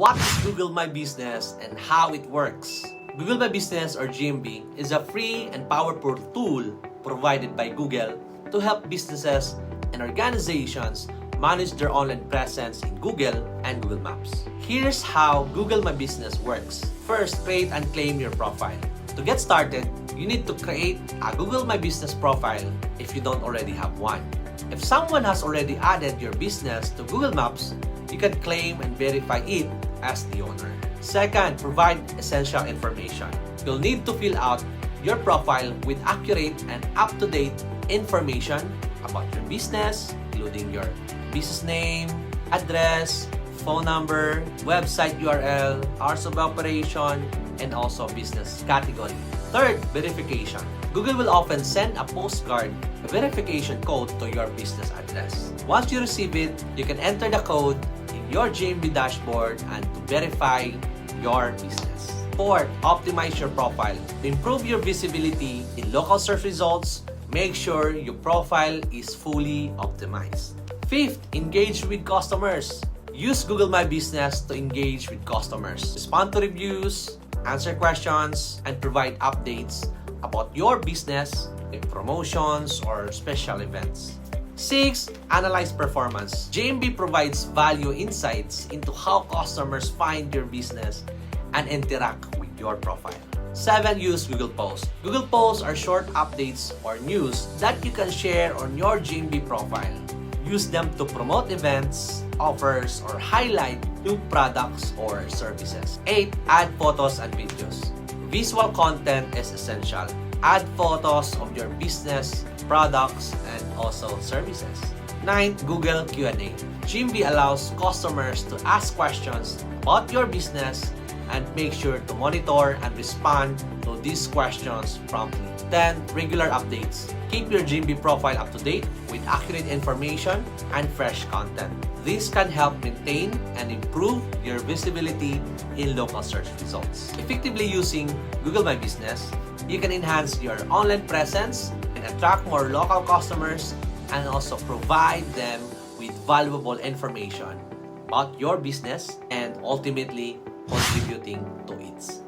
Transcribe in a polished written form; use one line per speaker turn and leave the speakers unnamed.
What is Google My Business and how it works? Google My Business or GMB is a free and powerful tool provided by Google to help businesses and organizations manage their online presence in Google and Google Maps. Here's how Google My Business works. First, create and claim your profile. To get started, you need to create a Google My Business profile if you don't already have one. If someone has already added your business to Google Maps, you can claim and verify it as the owner. Second, provide essential information. You'll need to fill out your profile with accurate and up-to-date information about your business, including your business name, address, phone number, website URL, hours of operation, and also business category. Third, verification. Google will often send a postcard, a verification code to your business address. Once you receive it, you can enter the code in your GMB dashboard and to verify your business. Fourth, optimize your profile. To improve your visibility in local search results, make sure your profile is fully optimized. Fifth, engage with customers. Use Google My Business to engage with customers. Respond to reviews, answer questions, and provide updates about your business, promotions, or special events. 6. Analyze performance. GMB provides value insights into how customers find your business and interact with your profile. 7. Use Google Posts. Google Posts are short updates or news that you can share on your GMB profile. Use them to promote events, offers, or highlight new products or services. 8. Add photos and videos. Visual content is essential. Add photos of your business, products, and also services. 9. Google Q&A. GMB allows customers to ask questions about your business and make sure to monitor and respond to these questions promptly. 10. Regular updates. Keep your GMB profile up to date with accurate information and fresh content. This can help maintain and improve your visibility in local search results. Effectively using Google My Business, you can enhance your online presence and attract more local customers and also provide them with valuable information about your business and ultimately contributing to its